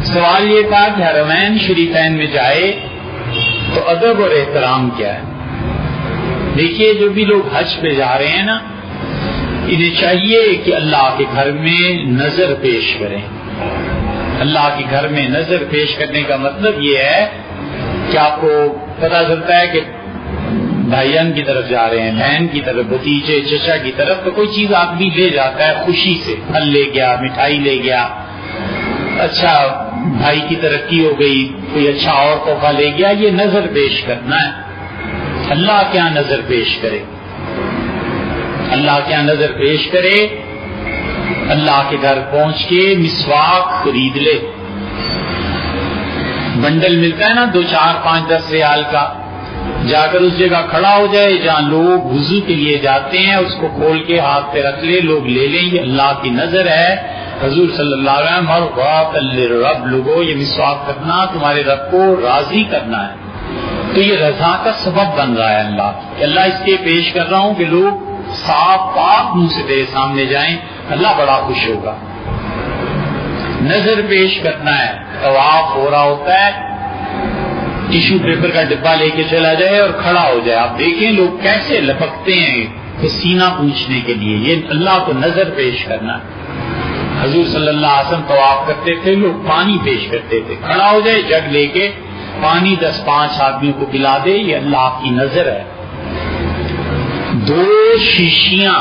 سوال یہ تھا کہ حرمین شریفین میں جائے تو ادب اور احترام کیا ہے؟ دیکھیے جو بھی لوگ حج پہ جا رہے ہیں نا، انہیں چاہیے کہ اللہ کے گھر میں نظر پیش کریں. اللہ کے گھر میں نظر پیش کرنے کا مطلب یہ ہے کہ آپ کو پتہ چلتا ہے کہ بھائیان کی طرف جا رہے ہیں، بہن کی طرف، بھتیجے چچا کی طرف، تو کوئی چیز آدمی لے جاتا ہے خوشی سے، پھل لے گیا، مٹھائی لے گیا، اچھا بھائی کی ترقی ہو گئی، کوئی اچھا اور تحفہ لے گیا. یہ نظر پیش کرنا ہے. اللہ کیا نظر پیش کرے؟ اللہ کیا نظر پیش کرے؟ اللہ کے گھر پہنچ کے مسواک خرید لے. بنڈل ملتا ہے نا 2 4 5 10 ریال کا، جا کر اس جگہ کھڑا ہو جائے جہاں لوگ وضو کے لیے جاتے ہیں، اس کو کھول کے ہاتھ پہ رکھ لے، لوگ لے لیں. یہ اللہ کی نظر ہے. حضور صلی اللہ علیہ وسلم مرضات للرب، لوگوں یہ مسواک کرنا تمہارے رب کو راضی کرنا ہے. تو یہ رضا کا سبب بن رہا ہے اللہ کہ اللہ اس کے پیش کر رہا ہوں کہ لوگ صاف پاک منہ سے تیرے سامنے جائیں، اللہ بڑا خوش ہوگا. نظر پیش کرنا ہے. طواف ہو رہا ہوتا ہے، ٹیشو پیپر کا ڈبہ لے کے چلا جائے اور کھڑا ہو جائے. آپ دیکھیں لوگ کیسے لپکتے ہیں پسینہ پوچھنے کے لیے. یہ اللہ کو نظر پیش کرنا ہے. حضور صلی اللہ علیہ وسلم طواف کرتے تھے، لوگ پانی پیش کرتے تھے، کھڑا ہو جائے جگ لے کے پانی 10 5 آدمیوں کو پلا دے. یہ اللہ کی نظر ہے. 2 شیشیاں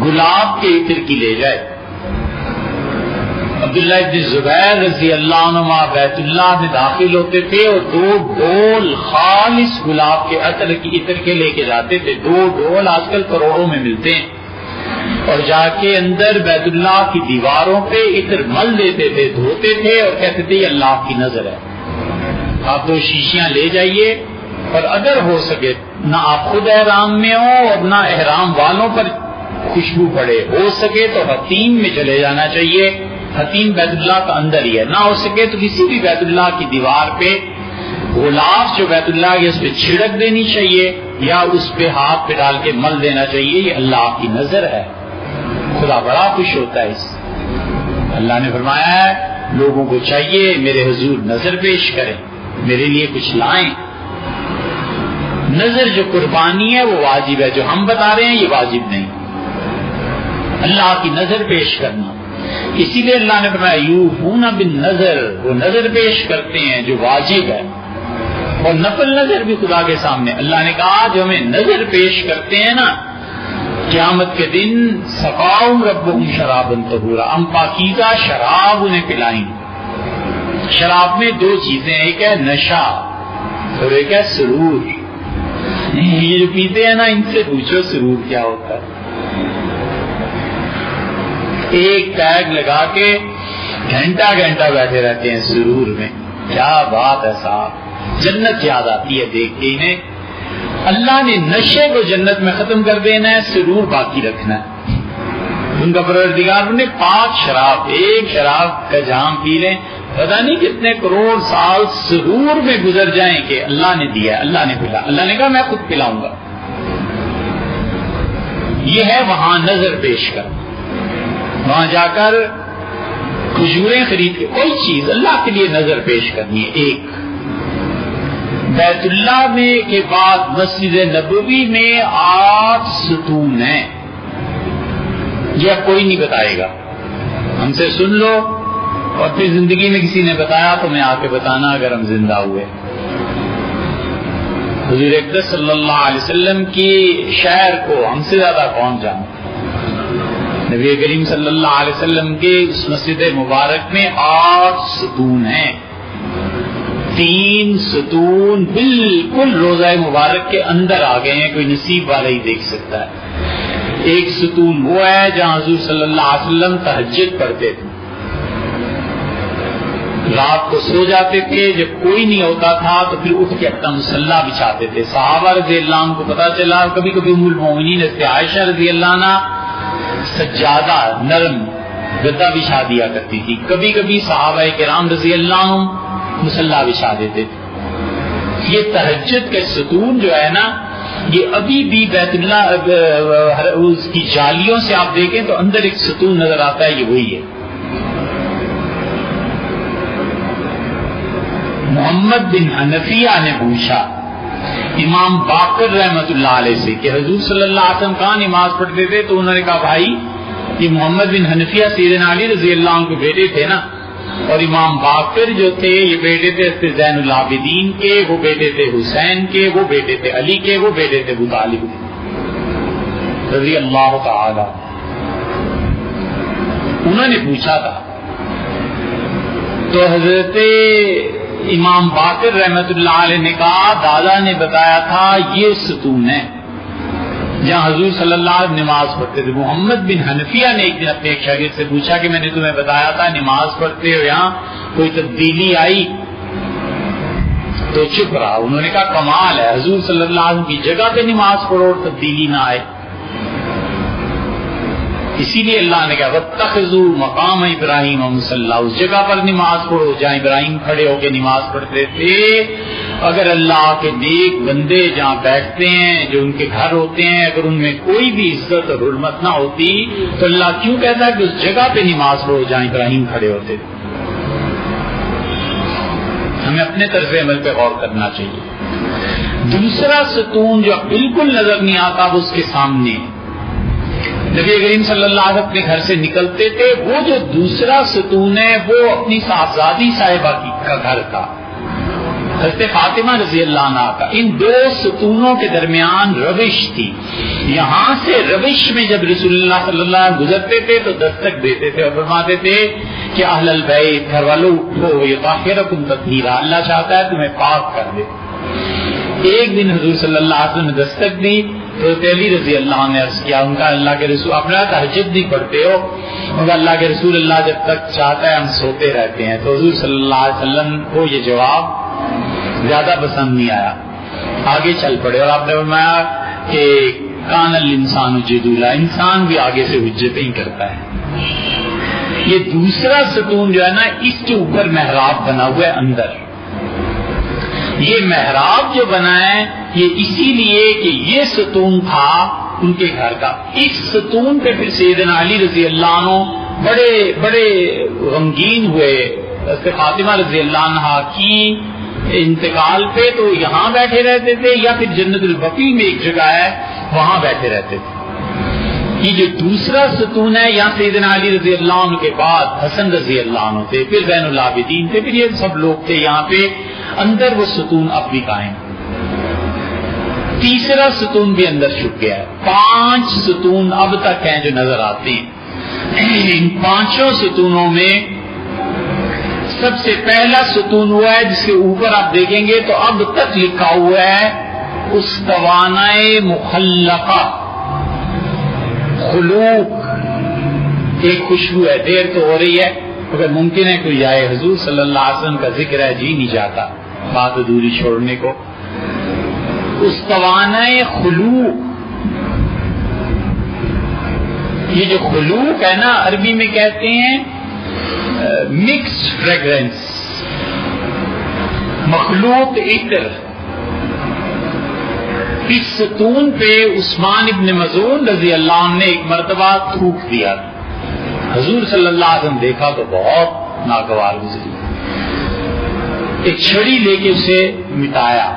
گلاب کے عطر کی لے جائے. عبداللہ ابن زبیر رضی اللہ عنہ بیت اللہ میں داخل ہوتے تھے اور 2 ڈول خالص گلاب کے عطر کے لے کے جاتے تھے. 2 ڈول آج کل کروڑوں میں ملتے ہیں، اور جا کے اندر بیت اللہ کی دیواروں پہ عطر مل دیتے تھے، دھوتے تھے اور کہتے تھے یہ اللہ کی نظر ہے. آپ 2 شیشیاں لے جائیے، اور اگر ہو سکے نہ آپ خود احرام میں ہو اور نہ احرام والوں پر خوشبو پڑے، ہو سکے تو حتیم میں چلے جانا چاہیے. حتیم بیت اللہ کا اندر ہی ہے. نہ ہو سکے تو کسی بھی بیت اللہ کی دیوار پہ غلاف جو بیت اللہ کی اس پہ چھڑک دینی چاہیے یا اس پہ ہاتھ پہ ڈال کے مل دینا چاہیے. یہ اللہ کی نظر ہے. خدا بڑا خوش ہوتا ہے اس. اللہ نے فرمایا ہے لوگوں کو چاہیے میرے حضور نظر پیش کریں، میرے لیے کچھ لائیں. نظر جو قربانی ہے وہ واجب ہے، جو ہم بتا رہے ہیں یہ واجب نہیں. اللہ کی نظر پیش کرنا. اسی لیے اللہ نے فرمایا یوفون بالنظر، وہ نظر پیش کرتے ہیں جو واجب ہے. اور نفل نظر بھی خدا کے سامنے اللہ نے کہا جو ہمیں نظر پیش کرتے ہیں نا، قیامت کے دن سقاؤں ربهم شرابا طہورا، ہم پاکیزہ شراب انہیں پلائیں. شراب میں 2 چیزیں، ایک ہے نشہ اور ایک ہے سرور. یہ جو پیتے ہیں نا ان سے پوچھو سرور کیا ہوتا ہے. ایک ٹیگ لگا کے گھنٹہ گھنٹہ بیٹھے رہتے ہیں سرور میں. کیا بات ہے صاحب، جنت یاد آتی ہے دیکھ کے انہیں. اللہ نے نشے کو جنت میں ختم کر دینا ہے، سرور باقی رکھنا ہے. ان کا پروردگار نے 5 شراب، ایک شراب کا جام پی لیں، پتہ نہیں کتنے کروڑ سال سرور میں گزر جائیں کہ اللہ نے دیا، اللہ نے پلا. اللہ نے کہا میں خود پلاؤں گا. یہ ہے وہاں نظر پیش کر. وہاں جا کر کھجوریں خرید کے کوئی چیز اللہ کے لیے نظر پیش کرنی ہے. ایک بیت اللہ میں کے بعد مسجد نبوی میں 8 ستون ہیں. یہ اب کوئی نہیں بتائے گا، ہم سے سن لو اور پھر زندگی میں کسی نے بتایا تو میں آ کے بتانا اگر ہم زندہ ہوئے. حضور اقدس صلی اللہ علیہ وسلم کی شہر کو ہم سے زیادہ کون جانتا. نبی کریم صلی اللہ علیہ وسلم کے اس مسجد مبارک میں 8 ستون ہیں. 3 ستون بالکل روضہ مبارک کے اندر آ گئے ہیں، کوئی نصیب والا ہی دیکھ سکتا ہے. ایک ستون وہ ہے جہاں حضور صلی اللہ علیہ وسلم تہجد پڑھتے تھے. رات کو سو جاتے تھے، جب کوئی نہیں ہوتا تھا تو پھر اٹھ کے اپنا مصلی بچھاتے تھے. صحابہ رضی اللہ عنہ کو پتا چلا، کبھی کبھی ام المؤمنین عائشہ رضی اللہ عنہ سجادہ نرم گدا بچھا دیا کرتی تھی. کبھی کبھی صحابہ کرام رضی اللہ عنہ مصلی بچھا دیتے تھے. یہ تہجد کے ستون جو ہے نا، یہ ابھی بھی بیت اللہ اس کی جالیوں سے آپ دیکھیں تو اندر ایک ستون نظر آتا ہے، یہ وہی ہے. محمد بن حنفیہ نے پوچھا امام باقر رحمت اللہ علیہ سے کہ حضور صلی اللہ علیہ وسلم کہاں نماز پڑھتے تھے؟ تو انہوں نے کہا بھائی یہ محمد بن حنفیہ سیدنا علی رضی اللہ عنہ کے بیٹے تھے نا، اور امام باقر جو تھے یہ بیٹے تھے زین العابدین کے، وہ بیٹے تھے حسین کے، وہ بیٹے تھے علی کے، وہ بیٹے تھے ابو طالب رضی اللہ تعالی۔ انہوں نے پوچھا تھا تو حضرت امام باقر رحمت اللہ علیہ نے کہا دادا نے بتایا تھا یہ ستون ہے جہاں حضور صلی اللہ علیہ وسلم نماز پڑھتے تھے۔ محمد بن حنفیہ نے ایک دن اپنے ایک شاگرد سے پوچھا کہ میں نے تمہیں بتایا تھا نماز پڑھتے ہو یہاں کوئی تبدیلی آئی؟ تو چپ رہا۔ انہوں نے کہا کمال ہے، حضور صلی اللہ علیہ وسلم کی جگہ پہ نماز پڑھو اور تبدیلی نہ آئے۔ اسی لیے اللہ نے کہا واتخذوا مقام ابراہیم مصلی، اس جگہ پر نماز پڑھو جہاں ابراہیم کھڑے ہو کے نماز پڑھتے تھے۔ اگر اللہ کے نیک بندے جہاں بیٹھتے ہیں جو ان کے گھر ہوتے ہیں اگر ان میں کوئی بھی عزت اور حرمت نہ ہوتی تو اللہ کیوں کہتا ہے کہ اس جگہ پہ نماز پڑھو جہاں ابراہیم کھڑے ہوتے تھے؟ ہمیں اپنے طرز عمل پہ غور کرنا چاہیے۔ دوسرا ستون جو بالکل نظر نہیں آتا وہ اس کے سامنے ہے۔ نبی کریم صلی اللہ علیہ وسلم اپنے گھر سے نکلتے تھے، وہ جو دوسرا ستون ہے وہ اپنی صاحبزادی صاحبہ کا گھر کا، حضرت فاطمہ رضی اللہ عنہ کا۔ ان دو ستونوں کے درمیان روش تھی، یہاں سے روش میں جب رسول اللہ صلی اللہ علیہ وسلم گزرتے تھے تو دستک دیتے تھے اور فرماتے تھے کہ اہل البیت، گھر والوں اٹھو، یطہرکم تطہیرا، اللہ چاہتا ہے تمہیں پاک کر دے۔ ایک دن حضور صلی اللہ علیہ وسلم نے دستک دی تو علی رضی اللہ عنہ نے عرض کیا، ان کا اللہ کے رسول اپنا تہجد نہیں پڑھتے ہو؟ ان کا اللہ کے رسول اللہ جب تک چاہتا ہے ہم سوتے رہتے ہیں۔ تو حضور صلی اللہ علیہ وسلم کو یہ جواب زیادہ پسند نہیں آیا، آگے چل پڑے اور آپ نے فرمایا کہ کان الانسان جدولا، انسان بھی آگے سے حجتیں ہی کرتا ہے۔ یہ دوسرا ستون جو ہے نا اس کے اوپر محراب بنا ہوا ہے اندر۔ یہ محراب جو بنا ہے یہ اسی لیے کہ یہ ستون تھا ان کے گھر کا۔ اس ستون پہ پھر سیدنا علی رضی اللہ عنہ بڑے بڑے غمگین ہوئے۔ فاطمہ رضی اللہ عنہ کی انتقال پہ تو یہاں بیٹھے رہتے تھے یا پھر جنت البقیع میں ایک جگہ ہے وہاں بیٹھے رہتے تھے۔ یہ جو دوسرا ستون ہے یہاں سیدنا علی رضی اللہ عنہ کے بعد حسن رضی اللہ عنہ تھے، پھر زین العابدین تھے، پھر یہ سب لوگ تھے یہاں پہ اندر وہ ستون اب بھی قائم۔ تیسرا ستون بھی اندر چھپ گیا ہے۔ 5 ستون اب تک ہیں جو نظر آتے ہیں۔ ان 5 ستونوں میں سب سے پہلا ستون ہوا ہے جس کے اوپر آپ دیکھیں گے تو اب تک لکھا ہوا ہے استوانۂ مخلقہ، خلوق، ایک خوشبو ہے، دیر تو ہو رہی ہے اگر ممکن ہے کوئی آئے، حضور صلی اللہ علیہ وسلم کا ذکر ہے جی نہیں جاتا بات ادھوری چھوڑنے کو۔ استوانۂ خلوق، یہ جو خلوق ہے نا عربی میں کہتے ہیں مکسڈ فریگرنس، مخلوط عطر۔ اس ستون پہ عثمان ابن مظعون رضی اللہ عنہ نے ایک مرتبہ تھوک دیا، حضور صلی اللہ علیہ وسلم دیکھا تو بہت ناگوار گزری، ایک چھڑی لے کے اسے مٹایا،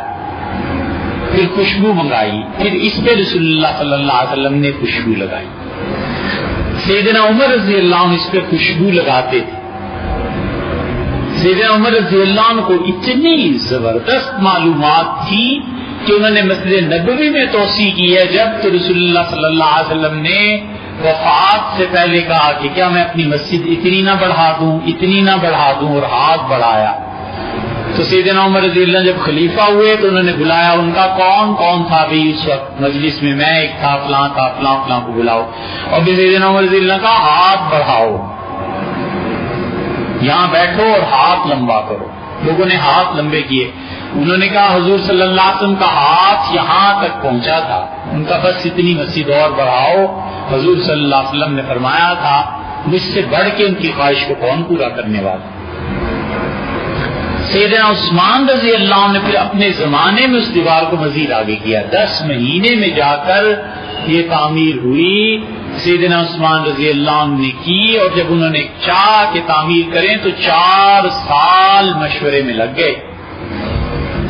پھر خوشبو منگائی، پھر اس پہ رسول اللہ صلی اللہ علیہ وسلم نے خوشبو لگائی۔ سیدنا عمر رضی اللہ عنہ اس پہ خوشبو لگاتے تھے۔ سیدنا عمر رضی اللہ عنہ کو اتنی زبردست معلومات تھی کہ انہوں نے مسجد نبوی میں توسیع کی ہے جب تو رسول اللہ صلی اللہ علیہ وسلم نے وفات سے پہلے کہا کہ کیا میں اپنی مسجد اتنی نہ بڑھا دوں، اتنی نہ بڑھا دوں، اور ہاتھ بڑھایا تو سیدنا عمر رضی اللہ عنہ جب خلیفہ ہوئے تو انہوں نے بلایا، ان کا کون کون تھا بھی اس وقت مجلس میں؟ میں ایک تھا، فلاں تھا، فلاں فلاں کو بلاؤ، اور بھی سیدنا عمر رضی اللہ کا ہاتھ بڑھاؤ، یہاں بیٹھو اور ہاتھ لمبا کرو۔ لوگوں نے ہاتھ لمبے کیے، انہوں نے کہا حضور صلی اللہ علیہ وسلم کا ہاتھ یہاں تک پہنچا تھا، ان کا بس اتنی مسجد اور بڑھاؤ۔ حضور صلی اللہ علیہ وسلم نے فرمایا تھا مجھ سے بڑھ کے ان کی خواہش کو کون پورا کرنے والا؟ سیدنا عثمان رضی اللہ عنہ نے پھر اپنے زمانے میں اس دیوار کو مزید آگے کیا، 10 مہینے میں جا کر یہ تعمیر ہوئی، سیدنا عثمان رضی اللہ عنہ نے کی، اور جب انہوں نے چاہ کہ تعمیر کریں تو 4 سال مشورے میں لگ گئے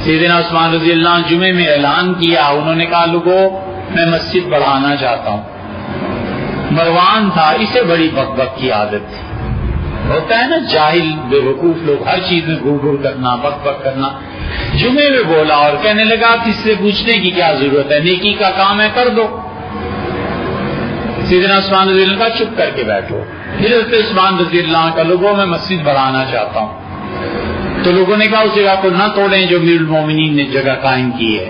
سیدنا عثمان رضی اللہ عنہ جمعے میں اعلان کیا، انہوں نے کہا لوگوں میں مسجد بڑھانا چاہتا ہوں۔ مروان تھا، اسے بڑی بک بک کی عادت تھی، ہوتا ہے نا جاہل بے وقوف لوگ ہر چیز میں گڑ گڑ کرنا، بک بک کرنا۔ جمعے میں بولا اور کہنے لگا کس سے پوچھنے کی کیا ضرورت ہے، نیکی کا کام ہے کر دو۔ سیدنا عثمان رضی اللہ عنہ کا چپ کر کے بیٹھو۔ حضرت عثمان رضی اللہ عنہ کا لوگوں میں مسجد بڑھانا چاہتا ہوں، تو لوگوں نے کہا اس جگہ کو نہ توڑیں جو امیر المومنین نے جگہ قائم کی ہے،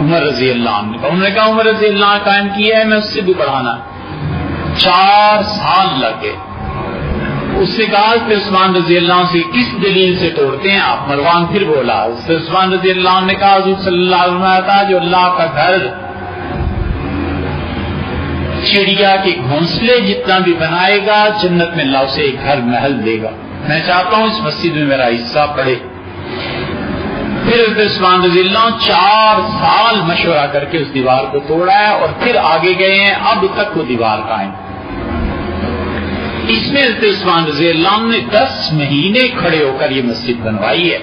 عمر رضی اللہ عنہ نے کہا۔ انہوں نے کہا عمر رضی اللہ عنہ قائم کی ہے، میں اس سے بھی بڑھانا۔ 4 سال لگ گئے۔ اس سے کہا کہ عثمان رضی اللہ عنہ سے کس دلیل سے توڑتے ہیں آپ؟ مروان پھر بولا۔ عثمان رضی اللہ عنہ نے کہا حضور صلی اللہ علیہ وسلم تھا جو اللہ کا گھر چڑیا کے گھونسلے جتنا بھی بنائے گا جنت میں اللہ اسے ایک گھر محل دے گا، میں چاہتا ہوں اس مسجد میں میرا حصہ پڑے۔ پھر عثمان رضی اللہ عنہ 4 سال مشورہ کر کے اس دیوار کو توڑا ہے اور پھر آگے گئے ہیں، اب تک وہ دیوار قائم۔ اس میں عثمان رضی اللہ عنہ نے 10 مہینے کھڑے ہو کر یہ مسجد بنوائی ہے۔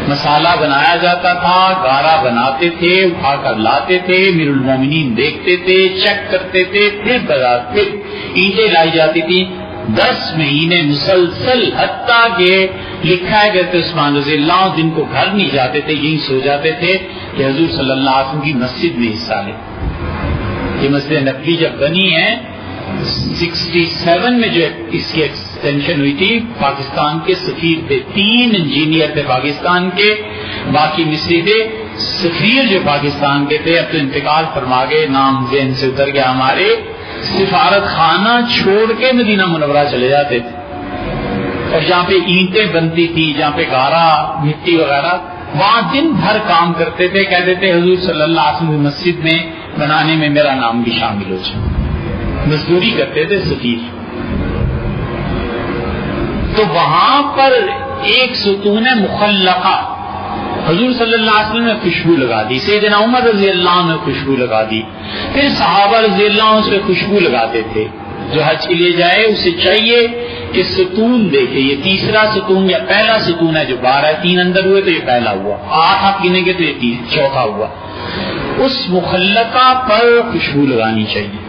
مسالہ بنایا جاتا تھا، گارا بناتے تھے، اٹھا کر لاتے تھے، امیر المومنین دیکھتے تھے، چیک کرتے تھے، پھر اینٹیں لائی جاتی تھی۔ 10 مہینے مسلسل، حتیٰ کہ لکھا ہے کہ عثمان رضی اللہ عنہ جن کو گھر نہیں جاتے تھے یہیں سو جاتے تھے کہ حضور صلی اللہ علیہ وسلم کی مسجد میں حصہ لیں۔ یہ مسجد نبوی جب بنی ہے 67 میں جو اس کی ایکسٹینشن ہوئی تھی، پاکستان کے سفیر تھے، 3 انجینئر تھے پاکستان کے، باقی مصری تھے۔ سفیر جو پاکستان کے تھے اب تو انتقال فرما گئے، نام ذہن سے اتر گیا ہمارے، سفارت خانہ چھوڑ کے مدینہ منورہ چلے جاتے تھے، اور جہاں پہ اینٹیں بنتی تھی، جہاں پہ گارا مٹی وغیرہ، وہاں دن بھر کام کرتے تھے، کہتے تھے حضور صلی اللہ علیہ وسلم کی مسجد میں بنانے میں میرا نام بھی شامل ہو جائے، مزدوری کرتے تھے سفیر۔ تو وہاں پر ایک ستون مخلقہ، حضور صلی اللہ علیہ وسلم نے خوشبو لگا دی، سیدنا عمر رضی اللہ عنہ نے خوشبو لگا دی، پھر صحابہ رضی اللہ عنہ سے خوشبو لگاتے تھے۔ جو حج کے لیے جائے اسے چاہیے کہ ستون دیکھے، یہ تیسرا ستون یا پہلا ستون ہے جو 12 ہے، 3 اندر ہوئے تو یہ پہلا ہوا، 8 آپ گنیں گے تو یہ چوتھا ہوا۔ اس مخلقہ پر خوشبو لگانی چاہیے۔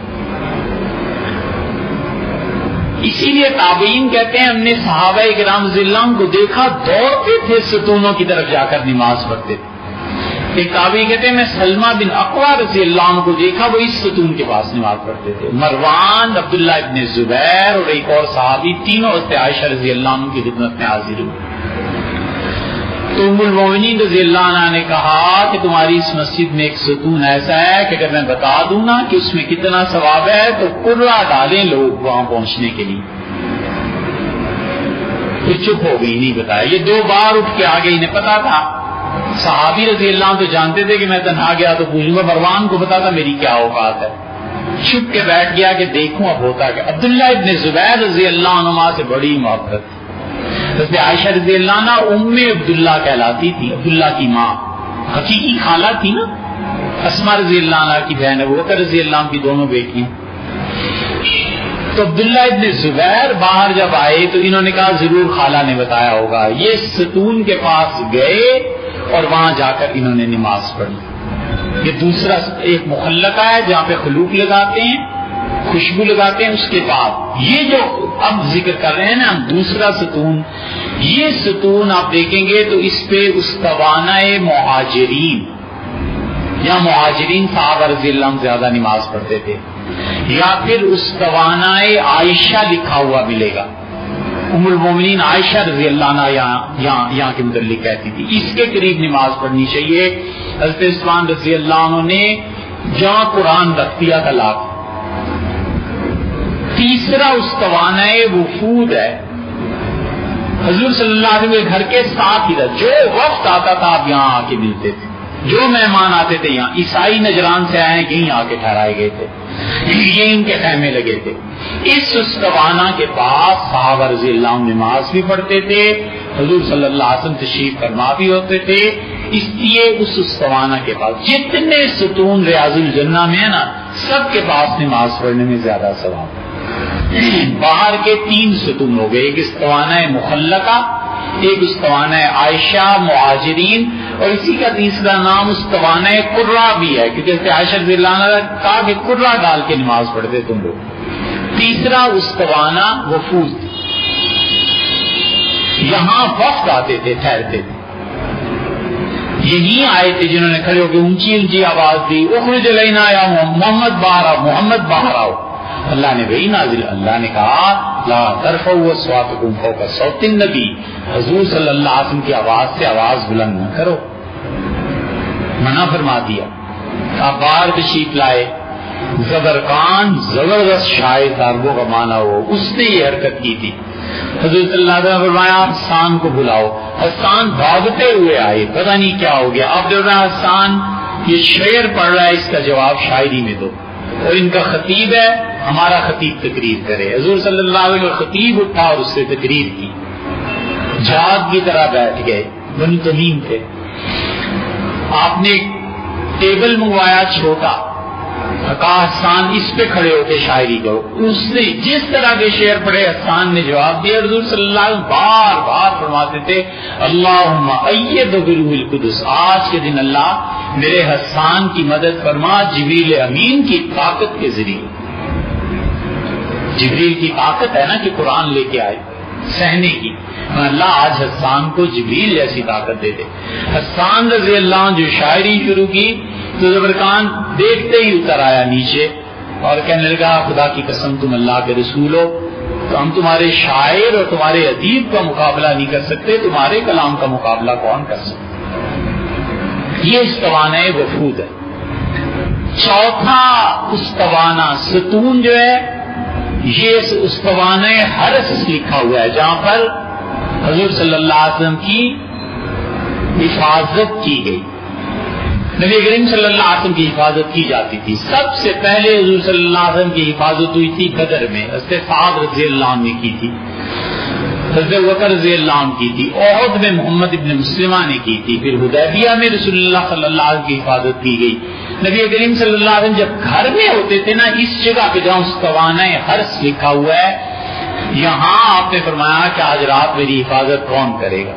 اسی لیے تابعین کہتے ہیں ہم نے صحابہ کرام رضی اللہ عنہ کو دیکھا دوڑتے تھے ستونوں کی طرف جا کر نماز پڑھتے تھے۔ ایک تابعی کہتے ہیں میں سلمہ بن اقوا رضی اللہ عنہ کو دیکھا وہ اس ستون کے پاس نماز پڑھتے تھے۔ مروان، عبداللہ ابن زبیر اور ایک اور صحابی تینوں حضرت عائشہ رضی اللہ عنہ کی خدمت میں حاضر ہوئے۔ تو ام المومنین رضی اللہ عنہ نے کہا کہ تمہاری اس مسجد میں ایک ستون ایسا ہے کہ اگر میں بتا دوں نا کہ اس میں کتنا ثواب ہے تو کرا ڈالیں لوگ وہاں پہنچنے کے لیے۔ پھر چپ ہو گئی، نہیں بتایا۔ یہ 2 بار اٹھ کے آگے، انہیں پتا تھا، صحابی رضی اللہ عنہ تو جانتے تھے کہ میں تنہا گیا تو پوچھوں گا، مروان کو پتا تھا میری کیا اوقات ہے، چھپ کے بیٹھ گیا کہ دیکھوں اب ہوتا کہ عبداللہ ابن زبیر رضی اللہ عنہ سے بڑی محبت تھی۔ حضرت عائشہ رضی اللہ عنہ ام عبداللہ کہلاتی تھی، عبداللہ کی ماں، حقیقی خالہ تھی نا، اسما رضی اللہ عنہ کی بہن، ابو بکر رضی اللہ عنہ کی دونوں بیٹیاں۔ تو عبداللہ ابن زبیر باہر جب آئے تو انہوں نے کہا ضرور خالہ نے بتایا ہوگا۔ یہ ستون کے پاس گئے اور وہاں جا کر انہوں نے نماز پڑھی۔ یہ دوسرا ایک مخلقہ ہے جہاں پہ خلوق لگاتے ہیں، خوشبو لگاتے ہیں، اس کے بعد یہ جو اب ذکر کر رہے ہیں نا دوسرا ستون، یہ ستون آپ دیکھیں گے تو اس پہ استوانہ مہاجرین، یا مہاجرین صحابہ رضی اللہ عنہ زیادہ نماز پڑھتے تھے، یا پھر استوانہ عائشہ لکھا ہوا ملے گا، ام المومنین عائشہ رضی اللہ عنہ یہاں کے متعلق کہتی تھی اس کے قریب نماز پڑھنی چاہیے۔ حضرت عثمان رضی اللہ عنہ نے جہاں قرآن رکھ دیا تھا لاکھ۔ تیسرا استوانہ وفود ہے، حضور صلی اللہ علیہ وسلم کے گھر کے ساتھ ہی تھا، جو وقت آتا تھا آپ یہاں آ کے ملتے تھے، جو مہمان آتے تھے یہاں، عیسائی نجران سے آئے یہیں آ کے ٹھہرائے گئے تھے، یہ ان کے خیمے لگے تھے۔ اس استوانہ کے پاس صحابہ رضی اللہ عنہ نماز بھی پڑھتے تھے، حضور صلی اللہ علیہ وسلم تشریف فرما بھی ہوتے تھے، اس لیے اس استوانہ کے پاس جتنے ستون ریاض الجنہ میں ہے نا سب کے پاس نماز پڑھنے میں زیادہ ثواب ہے۔ باہر کے 3 ستون ہو گئے، ایک استوانہ مخلقہ، ایک استوانہ عائشہ مہاجرین، اور اسی کا تیسرا نام استوانہ قرہ بھی ہے، کیونکہ جیسے عائشہ رضی اللہ عنہ نے کہا کہ قرہ ڈال کے نماز پڑھتے تم لوگ۔ تیسرا استوانہ وفود، یہاں وفد آتے تھے، ٹھہرتے تھے، یہی آئے تھے جنہوں نے کھڑے ہو کے اونچی اونچی آواز دی اخرج الینا یا محمد باہر آؤ، محمد باہر آؤ۔ اللہ نے وہی نازل، اللہ نے کہا لا ترفعوا اصواتکم فوق صوت النبی، حضور صلی اللہ علیہ وسلم کی آواز سے آواز بلند نہ کرو، منع فرما دیا۔ آپ باہر تشریف لائے، زبرقان زبردست شاعر تاربوں کا معنی ہو، اس نے یہ حرکت کی تھی۔ حضرت صلی اللہ علیہ وسلم نے فرمایا حسان کو بلاؤ، حسان بھاگتے ہوئے آئے، پتہ نہیں کیا ہو گیا، آپ نے فرمایا حسان یہ شعر پڑھ رہا ہے، اس کا جواب شاعری میں دو، اور ان کا خطیب ہے، ہمارا خطیب تقریر کرے۔ حضور صلی اللہ علیہ وسلم خطیب اٹھا اور اس سے تقریر کی، جھاگ کی طرح بیٹھ گئے، بنی تمیم تھے۔ آپ نے ٹیبل منگوایا چھوٹا، کہا حسان اس پہ کھڑے ہو کے شاعری کرو، اس نے جس طرح کے شعر پڑھے حسان نے جواب دیا۔ حضور صلی اللہ علیہ وسلم بار بار فرماتے تھے اللہم ایدہ بروح القدس، آج کے دن اللہ میرے حسان کی مدد فرما جبریل امین کی طاقت کے ذریعے۔ جبریل کی طاقت ہے نا کہ قرآن لے کے آئے سہنے کی، اللہ آج حسان کو جبریل جیسی طاقت دے دے۔ حسان رضی اللہ عنہ جو شاعری شروع کی تو زبرقان دیکھتے ہی اتر آیا نیچے اور کہنے لگا خدا کی قسم تم اللہ کے رسول ہو، تو ہم تمہارے شاعر اور تمہارے ادیب کا مقابلہ نہیں کر سکتے، تمہارے کلام کا مقابلہ کون کر سکتا۔ یہ استوانہ وفود ہے۔ چوتھا استوانہ ستون جو ہے یہ استوانہ حرس لکھا ہوا ہے، جہاں پر حضور صلی اللہ علیہ وسلم کی حفاظت کی گئی، نبی کریم صلی اللہ علیہ وسلم کی حفاظت کی جاتی تھی۔ سب سے پہلے حضور صلی اللہ علیہ وسلم کی حفاظت ہوئی تھی بدر میں، حضرت سعد رضی اللہ عنہ نے کی تھی، حضرت بکر رضی اللہ عنہ کی تھی، احد میں محمد ابن مسلمہ نے کی تھی، پھر حدیبیہ میں رسول اللہ صلی اللہ علیہ وسلم کی حفاظت کی گئی۔ نبی کریم صلی اللہ علیہ وسلم جب گھر میں ہوتے تھے نا، اس جگہ پہ جہاں استوانہ حرس لکھا ہوا ہے، یہاں آپ نے فرمایا کہ آج رات میری حفاظت کون کرے گا؟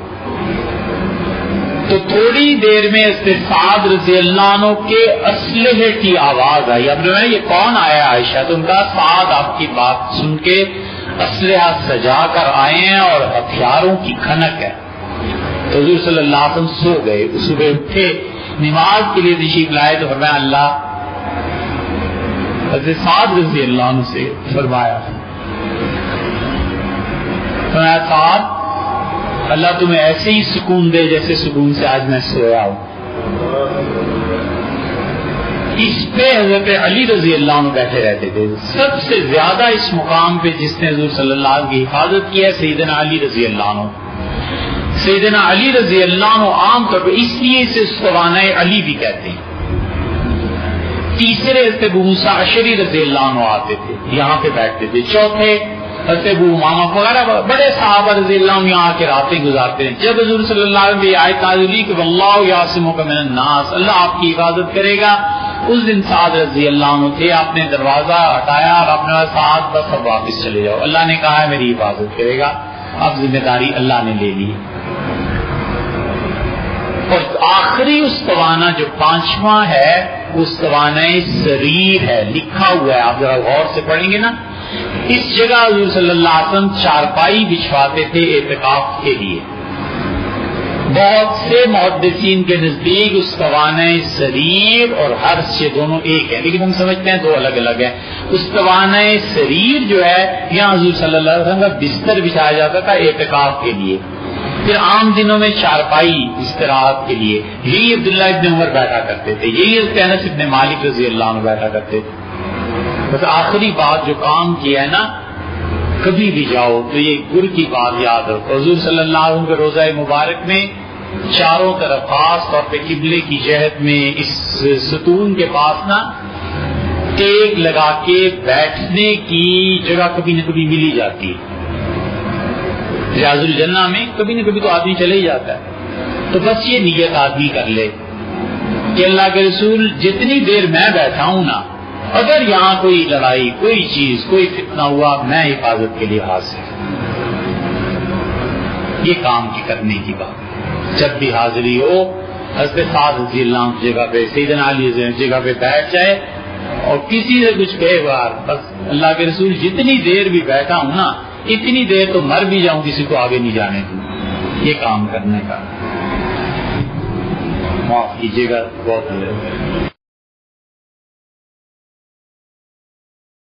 تو تھوڑی دیر میں سعد رضی اللہ عنہ کے اسلحے کی آواز آئی۔ اب یہ کون آیا عائشہ؟ تو ان کا سعد آپ کی بات سن کے اسلحہ سجا کر آئے ہیں اور ہتھیاروں کی کھنک ہے۔ تو حضور صلی اللہ علیہ وسلم سو گئے، صبح اٹھے نماز کے لیے تشریف لائے تو فرمایا اللہ حضرت سعد رضی اللہ عنہ سے فرمایا سعد اللہ تمہیں ایسے ہی سکون دے جیسے سکون سے آج میں سویا ہوں۔ اس پہ حضرت علی رضی اللہ عنہ بیٹھے رہتے تھے۔ سب سے زیادہ اس مقام پہ جس نے حضور صلی اللہ علیہ وسلم کی حفاظت کی ہے سیدنا علی رضی اللہ عنہ۔ سیدنا علی رضی اللہ عنہ عام طور پہ اس لیے اسے استوانہ علی بھی کہتے ہیں۔ تیسرے حضرت ابو موسیٰ اشعری رضی اللہ عنہ آتے تھے، یہاں پہ بیٹھتے تھے۔ چوتھے حضرت ابو امامہ وغیرہ بڑے صحابہ رضی اللہ عنہ یہاں کے راتیں گزارتے ہیں۔ جب حضور صلی اللہ علیہ وسلم آیت نازل ہوئی کہ واللہ یعصمک من الناس، اللہ آپ کی حفاظت کرے گا، اس دن سعد رضی اللہ عنہ تھے، آپ نے دروازہ ہٹایا اور آپ نے کہا سعد بس اب واپس چلے جاؤ، اللہ نے کہا ہے میری حفاظت کرے گا، اب ذمہ داری اللہ نے لے لی۔ اور آخری استوانہ جو پانچواں ہے وہ استوانہ سریر ہے، لکھا ہوا ہے، آپ ذرا غور سے پڑھیں گے نا۔ اس جگہ حضور صلی اللہ علیہ وسلم چارپائی بچھواتے تھے اعتکاف کے لیے۔ بہت سے محدثین کے نزدیک استوانہ سریر اور حرس یہ دونوں ایک ہیں، لیکن ہم سمجھتے ہیں دو الگ الگ ہیں۔ استوانہ سریر جو ہے یہاں حضور صلی اللہ علیہ وسلم کا بستر بچھایا جاتا تھا اعتکاف کے لیے، پھر عام دنوں میں چارپائی استراحت کے لیے، یہی عبداللہ ابن عمر بیٹھا کرتے تھے، یہی انس ابن مالک رضی اللہ عنہ بیٹھا کرتے تھے۔ بس آخری بات جو کام کیا ہے نا، کبھی بھی جاؤ تو یہ گر کی بات یاد رکھو، حضور صلی اللہ علیہ وسلم کے روضہ مبارک میں چاروں طرف خاص طور پہ قبلے کی جہت میں اس ستون کے پاس نا ٹیک لگا کے بیٹھنے کی جگہ کبھی نہ کبھی ملی جاتی ہے۔ ریاض الجنہ میں کبھی نہ کبھی تو آدمی چلے ہی جاتا ہے، تو بس یہ نیت آدمی کر لے کہ اللہ کے رسول جتنی دیر میں بیٹھا ہوں نا، اگر یہاں کوئی لڑائی، کوئی چیز، کوئی فتنہ ہوا، میں حفاظت کے لیے حاضر۔ یہ کام کی کرنے کی بات، جب بھی حاضری ہو حضرت سعد رضی اللہ عنہ جگہ پہ، سیدنا علی جگہ پہ بیٹھ جائے اور کسی سے کچھ کہے بار، بس اللہ کے رسول جتنی دیر بھی بیٹھا ہوں نا اتنی دیر تو مر بھی جاؤں کسی کو آگے نہیں جانے دوں، یہ کام کرنے کا. معاف کیجیے گا، بہت